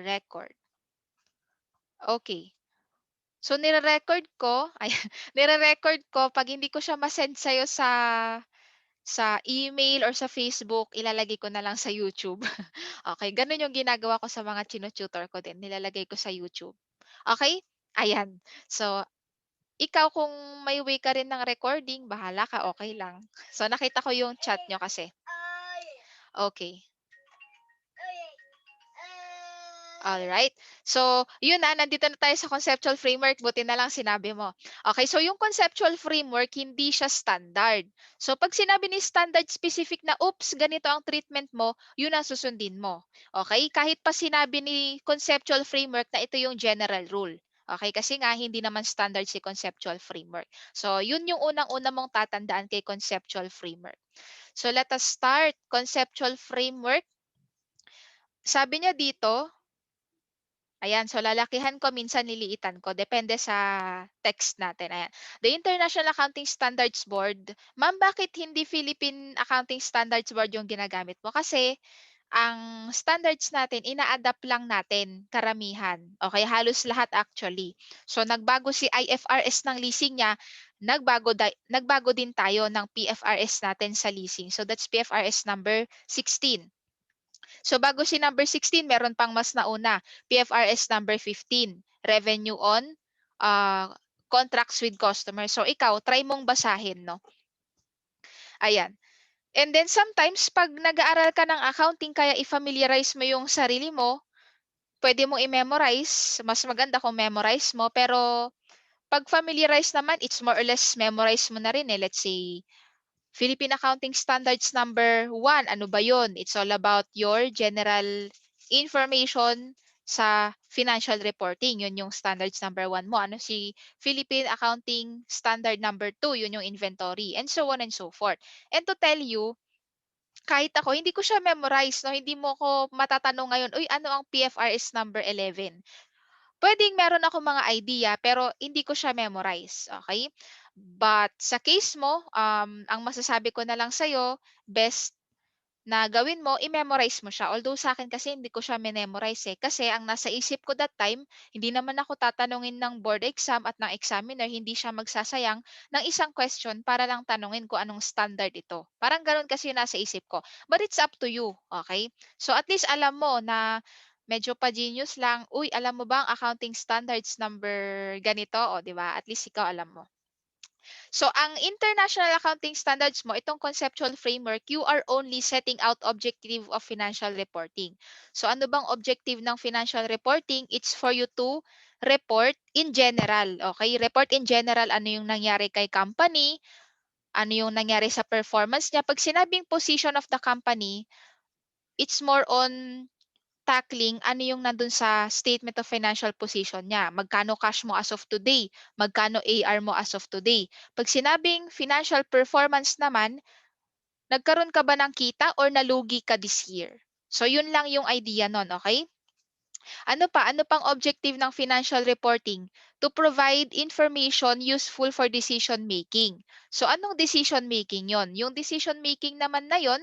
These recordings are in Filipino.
record. Okay. So, nire-record ko, ayan, nire-record ko 'pag hindi ko siya ma-send sa'yo sa email or sa Facebook, ilalagay ko na lang sa YouTube. Okay, gano'n yung ginagawa ko sa mga tinu-tutor ko din, nilalagay ko sa YouTube. Okay. Ayan. So, ikaw kung may way ka rin ng recording, bahala ka, okay lang. So, nakita ko yung chat niyo kasi. Okay. Alright. So, yun na, nandito na tayo sa conceptual framework, buti na lang sinabi mo. Okay, so yung conceptual framework, hindi siya standard. So, pag sinabi ni standard specific na, oops, ganito ang treatment mo, yun ang susundin mo. Okay, kahit pa sinabi ni conceptual framework na ito yung general rule. Okay, kasi nga, hindi naman standard si conceptual framework. So, yun yung unang-una mong tatandaan kay conceptual framework. So, let us start. Conceptual framework. Sabi niya dito, ayan, so lalakihan ko, minsan liliitan ko, depende sa text natin. Ayan. The International Accounting Standards Board. Ma'am, bakit hindi Philippine Accounting Standards Board yung ginagamit mo? Kasi ang standards natin, ina-adapt lang natin karamihan. Okay, halos lahat actually. So nagbago si IFRS ng leasing niya, nagbago din tayo ng PFRS natin sa leasing. So that's PFRS number 16. So bago si number 16, meron pang mas nauna, PFRS number 15, Revenue on Contracts with Customers. So ikaw, try mong basahin, no? Ayan. And then sometimes, pag nag-aaral ka ng accounting, kaya i-familiarize mo yung sarili mo, pwede mo i-memorize. Mas maganda kung memorize mo. Pero pag familiarize naman, it's more or less memorize mo na rin eh. Let's say, Philippine Accounting Standards number 1, ano ba yun? It's all about your general information sa financial reporting. Yun yung standards number 1 mo. Ano si Philippine Accounting Standard number 2, yun yung inventory, and so on and so forth. And to tell you, kahit ako, hindi ko siya memorize, no? Hindi mo ko matatanong ngayon, uy, ano ang PFRS number 11? Pwedeng meron ako mga idea, pero hindi ko siya memorize, okay? But sa case mo, ang masasabi ko na lang sa'yo, best na gawin mo, i-memorize mo siya. Although sa akin kasi hindi ko siya memorize eh. Kasi ang nasa isip ko that time, hindi naman ako tatanungin ng board exam at ng examiner, hindi siya magsasayang ng isang question para lang tanungin ko anong standard ito. Parang ganun kasi yung nasa isip ko. But it's up to you, okay? So at least alam mo na medyo pa-genius lang, uy, alam mo ba ang accounting standards number ganito? O, di ba? At least ikaw alam mo. So, ang International Accounting Standards mo, itong conceptual framework, you are only setting out objective of financial reporting. So, ano bang objective ng financial reporting? It's for you to report in general. Okay? Report in general ano yung nangyari kay company, ano yung nangyari sa performance niya. Pag sinabing position of the company, it's more on tackling ano yung nandun sa statement of financial position niya. Magkano cash mo as of today? Magkano AR mo as of today? Pag sinabing financial performance naman, nagkaroon ka ba ng kita or nalugi ka this year? So, yun lang yung idea nun, okay? Ano pa? Ano pang objective ng financial reporting? To provide information useful for decision making. So, anong decision making yon? Yung decision making naman na yon,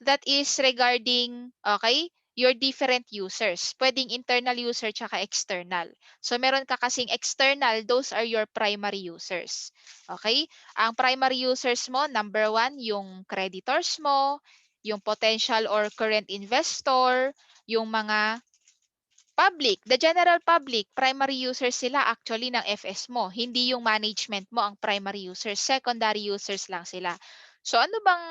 that is regarding, okay, your different users. Pwedeng internal user tsaka external. So, meron ka kasing external, those are your primary users. Okay? Ang primary users mo, number 1, yung creditors mo, yung potential or current investor, yung mga public, the general public, primary users sila actually ng FS mo. Hindi yung management mo ang primary users, secondary users lang sila. So ano bang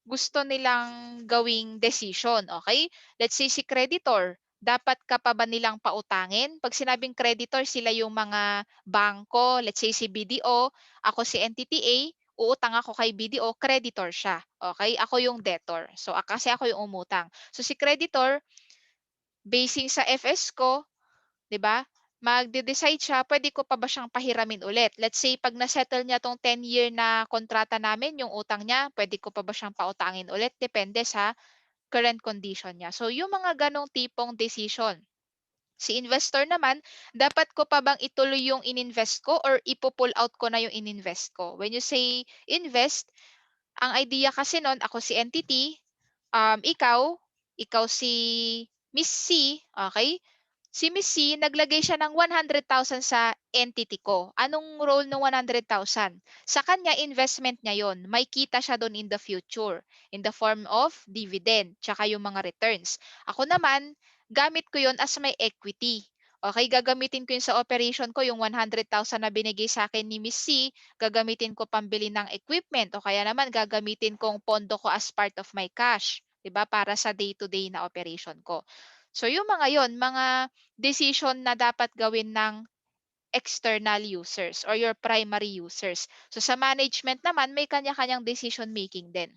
gusto nilang gawing decision, okay? Let's say si creditor, dapat ka pa ba nilang pautangin? Pag sinabing creditor, sila yung mga bangko, let's say si BDO, ako si entity A, uutang ako kay BDO, creditor siya. Okay? Ako yung debtor. So, kasi ako yung umutang. So, si creditor, basing sa FS ko, 'di ba? Magde-decide siya, pwede ko pa ba siyang pahiramin ulit? Let's say, pag na-settle niya tong 10-year na kontrata namin, yung utang niya, pwede ko pa ba siyang pautangin ulit? Depende sa current condition niya. So, yung mga ganong tipong decision. Si investor naman, dapat ko pa bang ituloy yung ininvest ko or ipo-pull out ko na yung ininvest ko? When you say invest, ang idea kasi nun, ako si entity, ikaw si Miss C, okay? Si Miss C, naglagay siya ng 100,000 sa entity ko. Anong role ng 100,000? Sa kanya, investment niya yon. May kita siya doon in the future in the form of dividend tsaka yung mga returns. Ako naman, gamit ko yon as my equity. Okay, gagamitin ko yun sa operation ko, yung 100,000 na binigay sa akin ni Miss C, gagamitin ko pambili ng equipment o kaya naman gagamitin kong pondo ko as part of my cash, 'di ba? Para sa day-to-day na operation ko. So yung mga yon, mga decision na dapat gawin ng external users or your primary users. So sa management naman, may kanya-kanyang decision making din.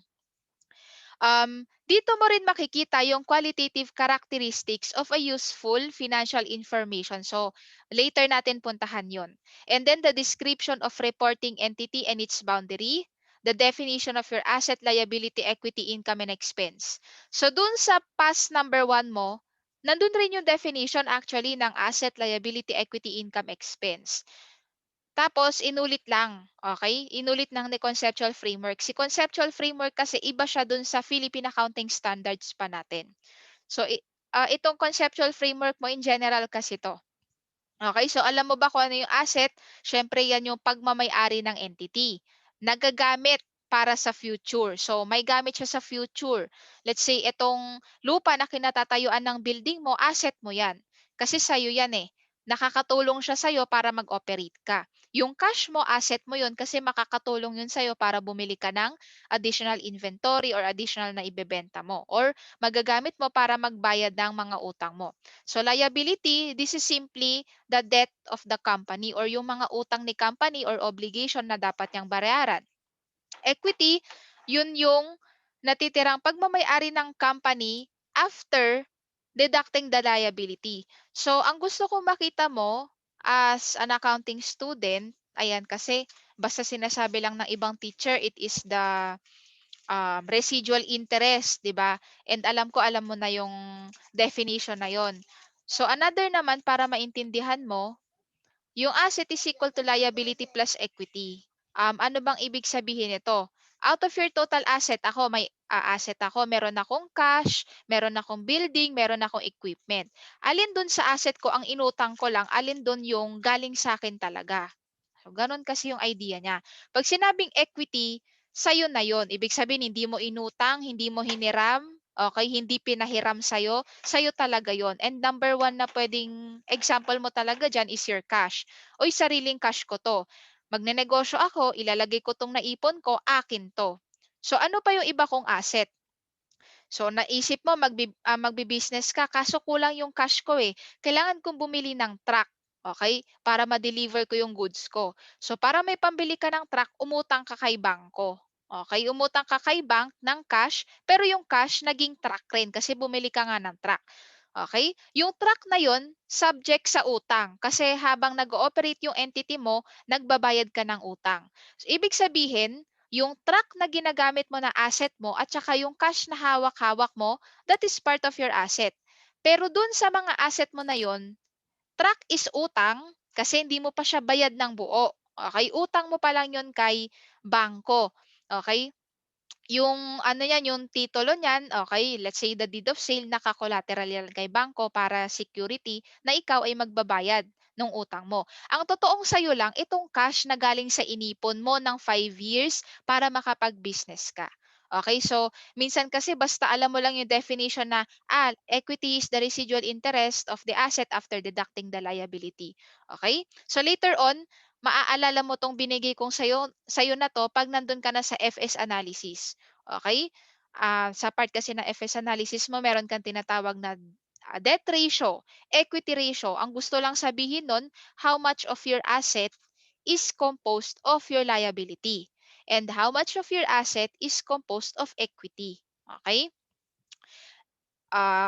Dito mo rin makikita yung qualitative characteristics of a useful financial information. So, later natin puntahan yon. And then the description of reporting entity and its boundary, the definition of your asset, liability, equity, income, and expense. So, dun sa past number 1 mo, nandun rin yung definition actually ng asset, liability, equity, income, expense. Tapos inulit lang, okay? Inulit ni conceptual framework. Si conceptual framework kasi iba siya dun sa Philippine Accounting Standards pa natin. So itong conceptual framework mo in general kasi 'to. Okay, so alam mo ba kung ano yung asset? Siyempre yan yung pagmamay-ari ng entity. Nagagamit para sa future. So may gamit siya sa future. Let's say itong lupa na kinatatayuan ng building mo, asset mo yan. Kasi sa'yo yan eh. Nakakatulong siya sa'yo para mag-operate ka. Yung cash mo, asset mo yun kasi makakatulong yun sa'yo para bumili ka ng additional inventory or additional na ibebenta mo. Or magagamit mo para magbayad ng mga utang mo. So liability, this is simply the debt of the company or yung mga utang ni company or obligation na dapat niyang bayaran. Equity, yun yung natitirang pagmamay-ari ng company after deducting the liability. So, ang gusto ko makita mo as an accounting student, ayan, kasi basta sinasabi lang ng ibang teacher, it is the residual interest, 'di ba? And alam mo na yung definition na yon. So, another naman para maintindihan mo, yung asset is equal to liability plus equity. Ano bang ibig sabihin nito? Out of your total asset, ako may asset ako, meron akong cash, meron akong building, meron akong equipment. Alin dun sa asset ko ang inutang ko lang, alin dun yung galing sa akin talaga. So, ganun kasi yung idea niya. Pag sinabing equity, sa'yo na yon. Ibig sabihin, hindi mo inutang, hindi mo hiniram, okay, hindi pinahiram sa'yo talaga yon. And number 1 na pwedeng example mo talaga dyan is your cash. Oy, sariling cash ko to. Magnenegosyo ako, ilalagay ko tong naipon ko, akin to. So ano pa yung iba kong asset? So naisip mo magbi-business ka kaso kulang yung cash ko eh. Kailangan kong bumili ng truck, okay? Para ma-deliver ko yung goods ko. So para may pambili ka ng truck, umutang ka kay bangko. Okay, umutang ka kay bank ng cash, pero yung cash naging truck rin kasi bumili ka nga ng truck. Okay? Yung truck na yon subject sa utang kasi habang nag-ooperate yung entity mo, nagbabayad ka ng utang. So, ibig sabihin, yung truck na ginagamit mo na asset mo at saka yung cash na hawak-hawak mo, that is part of your asset. Pero dun sa mga asset mo na yon, truck is utang kasi hindi mo pa siya bayad ng buo. Okay? Utang mo pa lang yon kay bangko. Okay? Yung ano niyan, yung titulo niyan, okay, let's say the deed of sale, naka-collateral yan kay bangko para security na ikaw ay magbabayad ng utang mo. Ang totoong sa'yo lang, itong cash na galing sa inipon mo ng 5 years para makapag-business ka. Okay, so minsan kasi basta alam mo lang yung definition na equity is the residual interest of the asset after deducting the liability. Okay? So later on, maaalala mo tong binigay kong sayo na 'to 'pag nandun ka na sa FS analysis, okay? Sa part kasi ng FS analysis mo meron kang tinatawag na, debt ratio, equity ratio. Ang gusto lang sabihin nun, how much of your asset is composed of your liability, and how much of your asset is composed of equity, okay?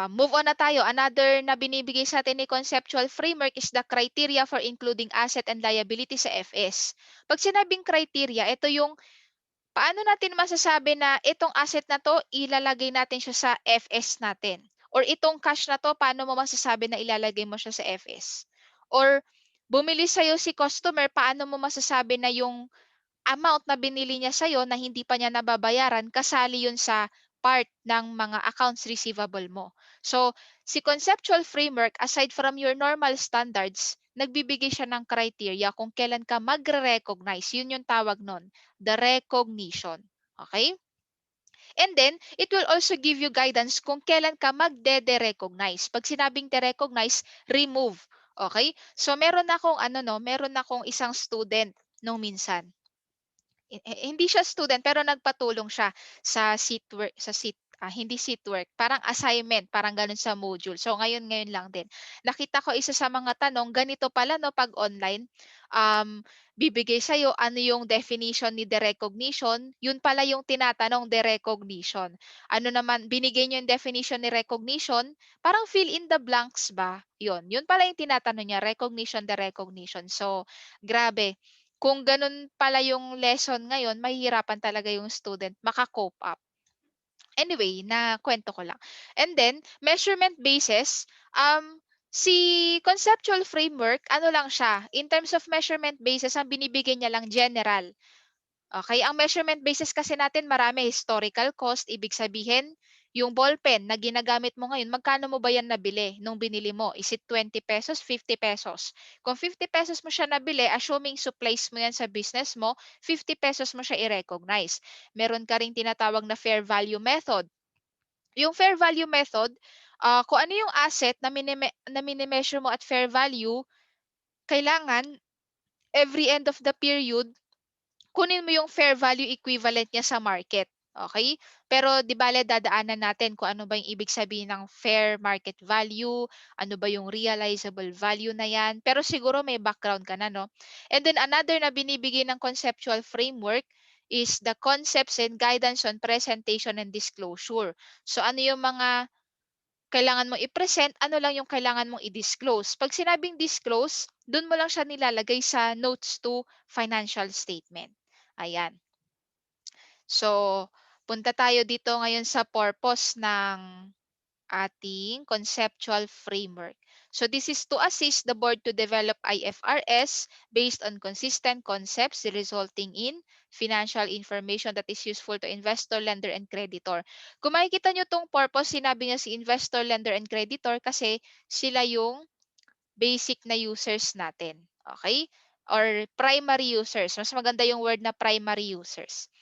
Move on na tayo. Another na binibigay sa atin ni conceptual framework is the criteria for including asset and liability sa FS. Pag sinabing criteria, ito yung paano natin masasabi na itong asset na 'to ilalagay natin siya sa FS natin, or itong cash na 'to paano mo masasabi na ilalagay mo siya sa FS? Or bumili sa'yo si customer, paano mo masasabi na yung amount na binili niya sa'yo na hindi pa niya nababayaran kasali yun sa part ng mga accounts receivable mo. So, si conceptual framework, aside from your normal standards, nagbibigay siya ng criteria kung kailan ka magre-recognize. Yun yung tawag nun, the recognition. Okay? And then, it will also give you guidance kung kailan ka magde-recognize. Pag sinabing de-recognize, remove. Okay? So, meron akong isang student nung minsan. Hindi siya student pero nagpatulong siya sa hindi seat work, parang assignment, parang gano'n sa module. So ngayon lang din. Nakita ko isa sa mga tanong, ganito pala 'no 'pag online, bibigay sa'yo ano yung definition ni de-recognition, yun pala yung tinatanong de-recognition. Ano naman binigay niyo yung definition ni recognition, parang fill in the blanks ba, yun pala yung tinatanong niya, recognition, de-recognition. So grabe, kung gano'n pala yung lesson ngayon, mahihirapan talaga yung student maka-cope up. Anyway, nakuwento ko lang. And then, measurement basis, si conceptual framework, ano lang siya, in terms of measurement basis, ang binibigay niya lang general. Okay, ang measurement basis kasi natin marami, historical cost, ibig sabihin, yung ballpen na ginagamit mo ngayon, magkano mo ba yan nabili nung binili mo? Is it 20 pesos, 50 pesos? Kung 50 pesos mo siya nabili, assuming supplies mo yan sa business mo, 50 pesos mo siya i-recognize. Meron ka ring tinatawag na fair value method. Yung fair value method, kung ano yung asset na minimeasure mo at fair value, kailangan every end of the period kunin mo yung fair value equivalent niya sa market. Okay? Pero di bale dadaanan natin kung ano ba yung ibig sabihin ng fair market value, ano ba yung realizable value na yan. Pero siguro may background ka na, no? And then another na binibigay ng conceptual framework is the concepts and guidance on presentation and disclosure. So ano yung mga kailangan mong i-present, ano lang yung kailangan mong i-disclose. Pag sinabing disclose, dun mo lang siya nilalagay sa notes to financial statement. Ayan. So, punta tayo dito ngayon sa purpose ng ating conceptual framework. So this is to assist the board to develop IFRS based on consistent concepts resulting in financial information that is useful to investor, lender, and creditor. Kung makikita nyo itong purpose, sinabi niya si investor, lender, and creditor kasi sila yung basic na users natin. Okay? Or primary users. Mas maganda yung word na primary users.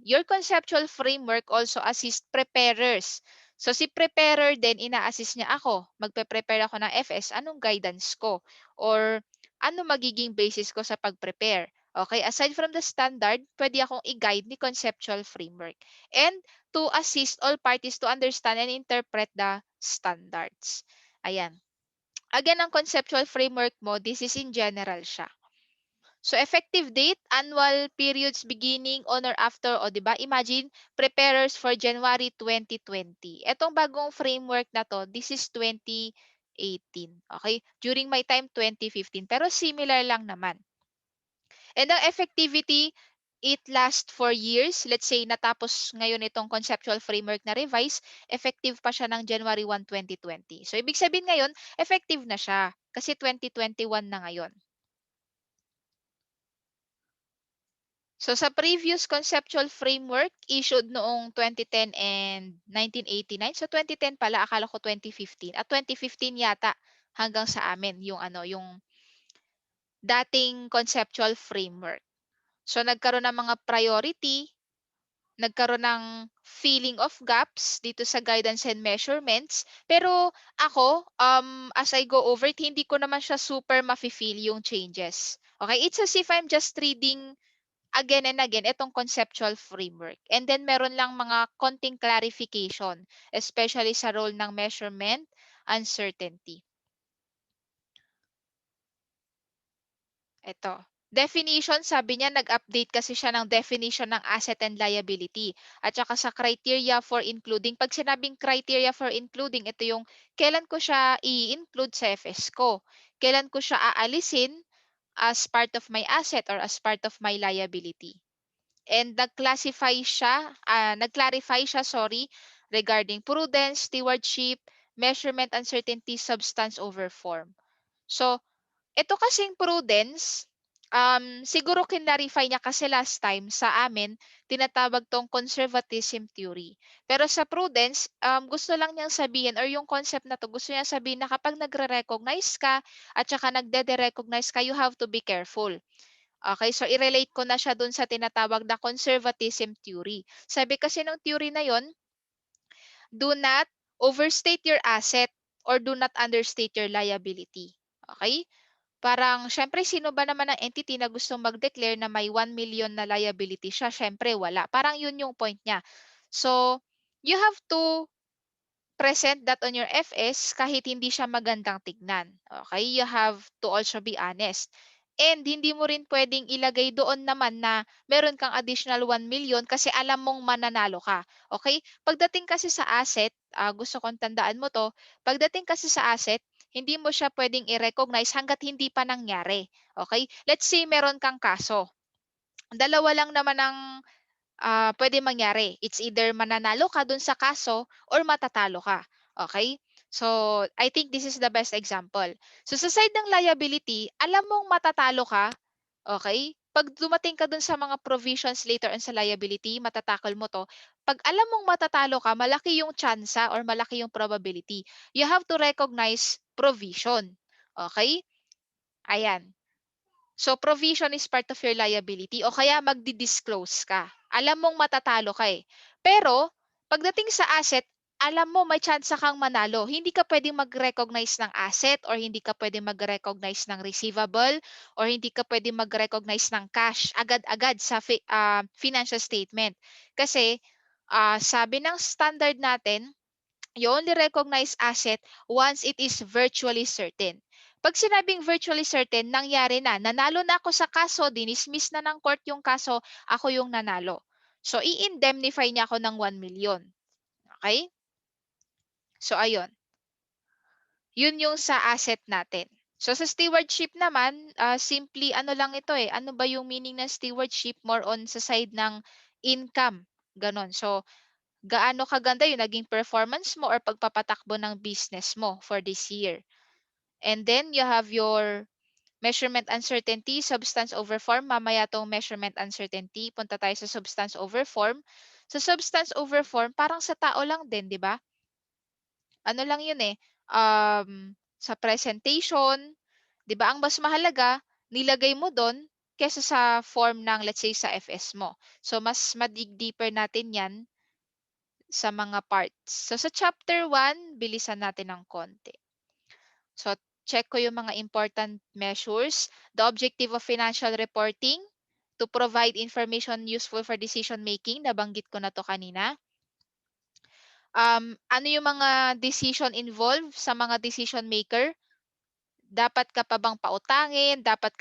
Your conceptual framework also assist preparers. So si preparer din, ina-assist niya ako. Magpe-prepare ako ng FS, anong guidance ko? Or ano magiging basis ko sa pag-prepare? Okay, aside from the standard, pwede akong i-guide ni conceptual framework. And to assist all parties to understand and interpret the standards. Ayan. Again, ang conceptual framework mo, this is in general siya. So, effective date, annual periods beginning on or after, o diba? Imagine, preparers for January 2020. Etong bagong framework na to, this is 2018. Okay? During my time, 2015. Pero similar lang naman. And ang effectivity, it lasts for years. Let's say, natapos ngayon itong conceptual framework na revise, effective pa siya ng January 1, 2020. So, ibig sabihin ngayon, effective na siya. Kasi 2021 na ngayon. So sa previous conceptual framework issued noong 2010 and 1989. So 2010 pala, akala ko 2015. At 2015 yata hanggang sa amin yung yung dating conceptual framework. So nagkaroon ng mga priority, nagkaroon ng filling of gaps dito sa guidance and measurements. Pero ako, as I go over it, hindi ko naman siya super mafe-feel yung changes. Okay? It's as if I'm just reading again and again itong conceptual framework. And then meron lang mga konting clarification, especially sa role ng measurement, uncertainty. Ito. Definition, sabi niya, nag-update kasi siya ng definition ng asset and liability. At saka sa criteria for including. Pag sinabing criteria for including, ito yung kailan ko siya i-include sa FS ko. Kailan ko siya aalisin as part of my asset or as part of my liability. And nag-clarify siya, sorry, regarding prudence, stewardship, measurement, uncertainty, substance over form. So, ito kasing prudence, Siguro kinlarify niya kasi last time sa amin tinatawag 'tong conservatism theory. Pero sa prudence, gusto lang niyang sabihin or yung concept na 'to gusto niyang sabihin na kapag nagre-recognize ka at saka nagdede-recognize ka, you have to be careful. Okay, so i-relate ko na siya dun sa tinatawag na conservatism theory. Sabi kasi ng theory na yon, do not overstate your asset or do not understate your liability. Okay? Parang siyempre sino ba naman ang entity na gustong mag-declare na may 1 million na liability siya? Siyempre wala. Parang yun yung point niya. So, you have to present that on your FS kahit hindi siya magandang tignan. Okay? You have to also be honest. And hindi mo rin pwedeng ilagay doon naman na meron kang additional 1 million kasi alam mong mananalo ka. Okay? Pagdating kasi sa asset, gusto kong tandaan mo to, pagdating kasi sa asset, hindi mo siya pwedeng i-recognize hanggat hindi pa nangyari. Okay? Let's say meron kang kaso. Dalawa lang naman ang puwedeng mangyari. It's either mananalo ka dun sa kaso or matatalo ka, okay? So, I think this is the best example. So, sa side ng liability, alam mong matatalo ka, okay? 'Pag dumating ka dun sa mga provisions later on sa liability, mata mo 'to. 'Pag alam mong matatalo ka, malaki yung tyansa or malaki yung probability. You have to recognize provision, okay? Ayan. So, provision is part of your liability o kaya magdi-disclose ka. Alam mong matatalo ka eh. Pero, pagdating sa asset, alam mo may chance kang manalo. Hindi ka pwedeng mag-recognize ng asset or hindi ka pwedeng mag-recognize ng receivable or hindi ka pwedeng mag-recognize ng cash agad-agad sa financial statement. Kasi, sabi ng standard natin, you only recognize asset once it is virtually certain. Pag sinabing virtually certain, nangyari na. Nanalo na ako sa kaso, dinismiss na ng court yung kaso, ako yung nanalo. So, i-indemnify niya ako ng 1 million. Okay? So, ayun. Yun yung sa asset natin. So, sa stewardship naman, simply ano lang ito eh. Ano ba yung meaning ng stewardship? More on sa side ng income. Ganon. So, gaano kaganda yung naging performance mo or pagpapatakbo ng business mo for this year. And then you have your measurement uncertainty, substance over form. Mamaya tong measurement uncertainty, punta tayo sa substance over form. Sa substance over form, parang sa tao lang din, di ba? Ano lang yun eh, sa presentation, di ba ang mas mahalaga, nilagay mo doon kesa sa form ng let's say sa FS mo. So mas madig deeper natin yan sa mga parts. So sa chapter 1, bilisan natin ng konti. So check ko yung mga important measures. The objective of financial reporting, to provide information useful for decision making. Nabanggit ko na to kanina. Ano yung mga decision involved sa mga decision maker? Dapat ka pa bang pautangin? Dapat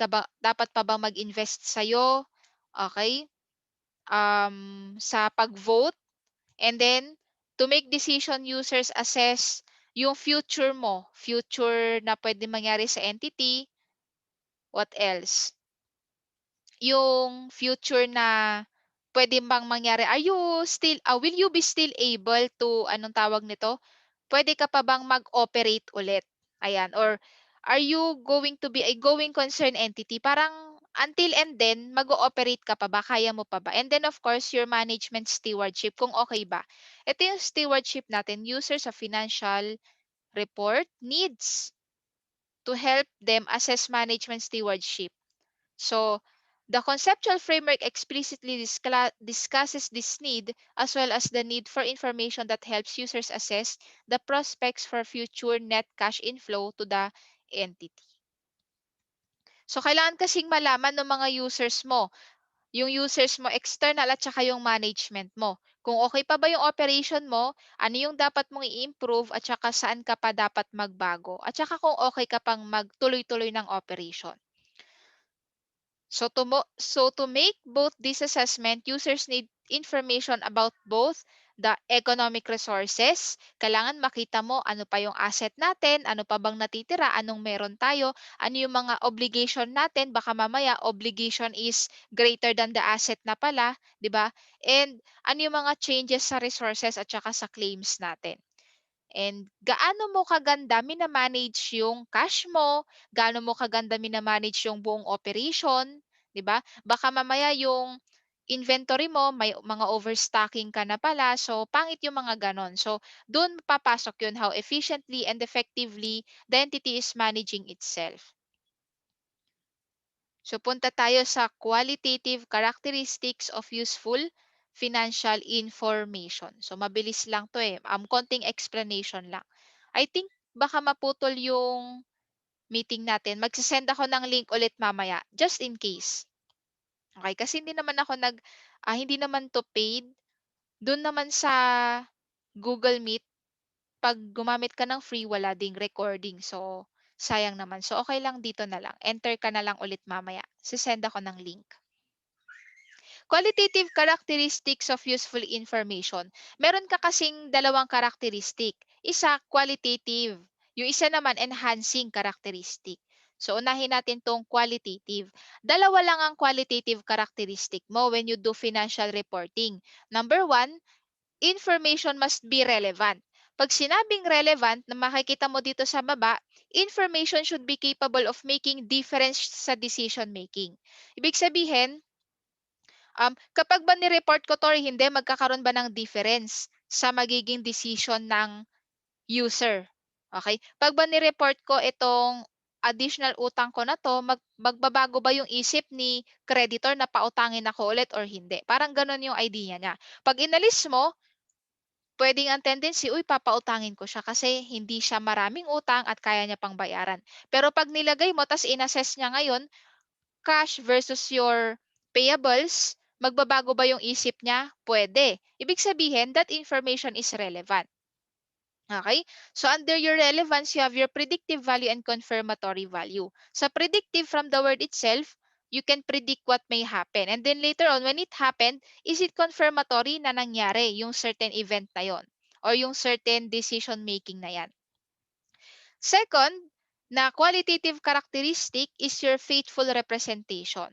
pa bang mag-invest sa'yo? Okay? Sa pag-vote. And then, to make decision, users assess yung future mo, future na pwede mangyari sa entity. What else? Yung future na pwede bang mangyari. Will you be still able to, anong tawag nito? Pwede ka pa bang mag-operate ulit? Ayan. Or are you going to be a going concern entity? Parang until and then, mag-ooperate ka pa ba? Kaya mo pa ba? And then of course, your management stewardship, kung okay ba. Ito yung stewardship natin, users of financial report needs to help them assess management stewardship. So, the conceptual framework explicitly discusses this need as well as the need for information that helps users assess the prospects for future net cash inflow to the entity. So, kailangan kasing malaman ng mga users mo, yung users mo external at saka yung management mo. Kung okay pa ba yung operation mo, ano yung dapat mong i-improve at saka saan ka pa dapat magbago. At saka kung okay ka pang magtuloy-tuloy ng operation. So to make both this assessment, users need information about both the economic resources. Kailangan makita mo ano pa yung asset natin, ano pa bang natitira, anong meron tayo, ano yung mga obligation natin, baka mamaya obligation is greater than the asset na pala, 'di ba? And ano yung mga changes sa resources at saka sa claims natin. And gaano mo kaganda mina-manage yung cash mo, gaano mo kaganda mina-manage yung buong operation, 'di ba? Baka mamaya yung inventory mo may mga overstocking ka na pala, so pangit yung mga gano'n. So dun papasok yun, how efficiently and effectively the entity is managing itself. So punta tayo sa qualitative characteristics of useful financial information. So mabilis lang 'to, eh, konting explanation lang. I think baka maputol yung meeting natin. Ako ng link ulit mamaya just in case. Okay? Kasi hindi naman 'to paid. Dun naman sa Google Meet 'pag gumamit ka ng free wala ding recording. So, sayang naman. So, okay lang dito na lang. Enter ka na lang ulit mamaya. Ako ng link. Qualitative characteristics of useful information. Meron ka kasing dalawang characteristic. Isa, qualitative. Yung isa naman, enhancing characteristic. So, unahin natin tong qualitative. Dalawa lang ang qualitative characteristic mo when you do financial reporting. Number one, information must be relevant. Pag sinabing relevant na makikita mo dito sa baba, information should be capable of making difference sa decision making. Ibig sabihin, kapag ba ni-report ko 'to or hindi, magkakaroon ba ng difference sa magiging decision ng user, okay? 'Pag ba ni-report ko itong additional utang ko na 'to, magbabago ba yung isip ni creditor na pautangin ako ulit or hindi? Parang gano'n yung idea niya. 'Pag inalis mo, puwedeng ang tendency, "Uy, papautangin ko siya kasi hindi siya maraming utang at kaya niya pang bayaran." Pero 'pag nilagay mo ta's in-assess niya ngayon, cash versus your payables, magbabago ba yung isip niya? Pwede. Ibig sabihin, that information is relevant. Okay? So under your relevance, you have your predictive value and confirmatory value. Sa predictive, from the word itself, you can predict what may happen. And then later on, when it happened, is it confirmatory na nangyari yung certain event na yon or yung certain decision making na yan? Second, na qualitative characteristic is your faithful representation.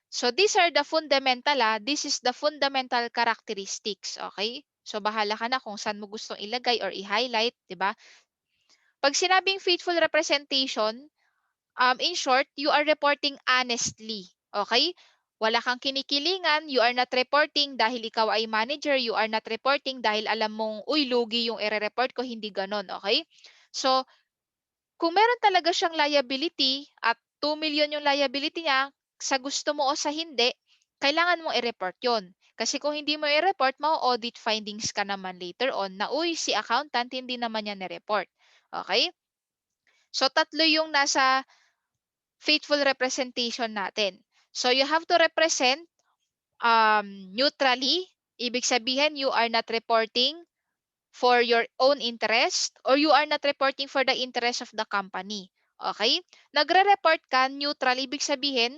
So these are the fundamental, this is the fundamental characteristics, okay? So bahala ka na kung saan mo gustong ilagay or i-highlight, 'di ba? Pag sinabing faithful representation, in short, you are reporting honestly, okay? Wala kang kinikilingan, you are not reporting dahil ikaw ay manager, you are not reporting dahil alam mong, uy, lugi yung ire-report ko, hindi ganon, okay? So, kung meron talaga siyang liability at 2 million yung liability niya, sa gusto mo o sa hindi, kailangan mong i-report yon. Kasi kung hindi mo i-report, mau-audit findings ka naman later on na, uy, si accountant hindi naman niya ni-report. Okay? So, tatlo yung nasa faithful representation natin. So, you have to represent neutrally. Ibig sabihin, you are not reporting for your own interest or you are not reporting for the interest of the company. Okay? Nagre-report ka neutral, ibig sabihin,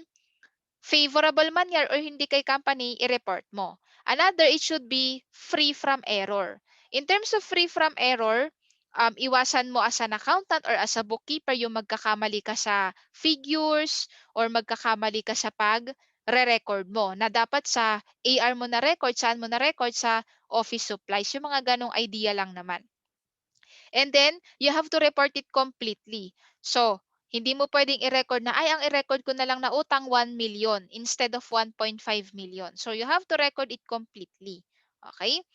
favorable man yan or hindi kay company, i-report mo. Another, it should be free from error. In terms of free from error, iwasan mo as an accountant or as a bookkeeper yung magkakamali ka sa figures or magkakamali ka sa pag-re-record mo na dapat sa AR mo na record, saan mo na record sa office supplies. Yung mga ganong idea lang naman. And then, you have to report it completely. So, hindi mo pwedeng i-record na, ay, ang i-record ko na lang na utang 1 million instead of 1.5 million. So, you have to record it completely. Okay?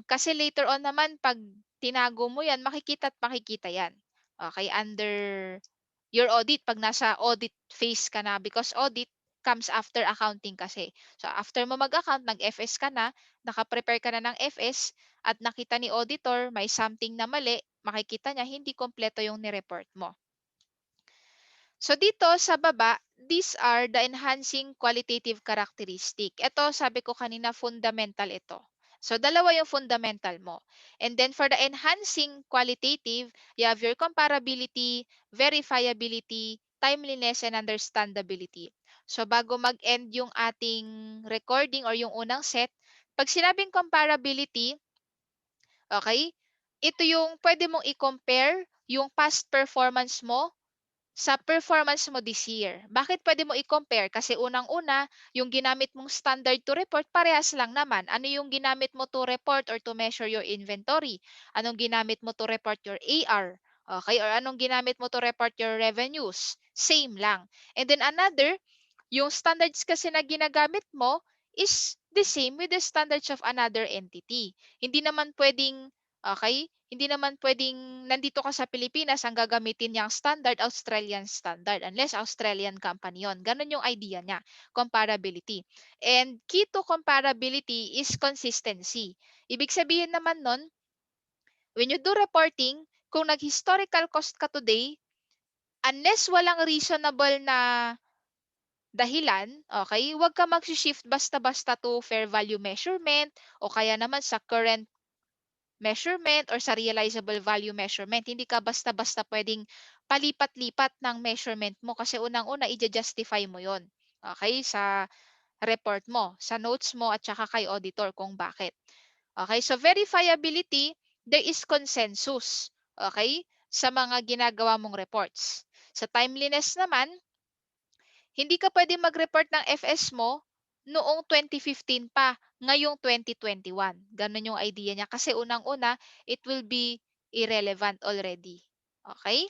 Kasi later on naman, pag tinago mo yan, makikita at makikita yan. Okay? Under your audit, pag nasa audit phase ka na, because audit comes after accounting kasi. So, after mo mag-account, nag-FS ka na, naka-prepare ka na ng FS, at nakita ni auditor may something na mali, makikita niya hindi kompleto yung ni-report mo. So dito sa baba, these are the enhancing qualitative characteristic. Ito, sabi ko kanina, fundamental ito. So dalawa yung fundamental mo. And then for the enhancing qualitative, you have your comparability, verifiability, timeliness, and understandability. So bago mag-end yung ating recording or yung unang set, pag sinabing comparability, okay, ito yung pwede mong i-compare yung past performance mo sa performance mo this year. Bakit pwede mo i-compare? Kasi unang-una, yung ginamit mong standard to report, parehas lang naman. Ano yung ginamit mo to report or to measure your inventory? Anong ginamit mo to report your AR? Okay? Or anong ginamit mo to report your revenues? Same lang. And then another, yung standards kasi na ginagamit mo is the same with the standards of another entity. Hindi naman pwedeng, okay, hindi naman pwedeng nandito ka sa Pilipinas ang gagamitin niyang standard, Australian standard, unless Australian company yon. Ganun yung idea niya, comparability. And key to comparability is consistency. Ibig sabihin naman nun, when you do reporting, kung nag-historical cost ka today, unless walang reasonable na dahilan, okay, huwag ka magshi-shift basta-basta to fair value measurement o kaya naman sa current measurement or sa realizable value measurement. Hindi ka basta-basta pwedeng palipat-lipat ng measurement mo kasi unang-una i-justify mo yon. Okay, sa report mo, sa notes mo at saka kay auditor kung bakit. Okay, so verifiability, there is consensus, okay, sa mga ginagawa mong reports. Sa timeliness naman, hindi ka pwede mag-report ng FS mo noong 2015 pa, ngayong 2021. Ganun yung idea niya. Kasi unang-una, it will be irrelevant already. Okay?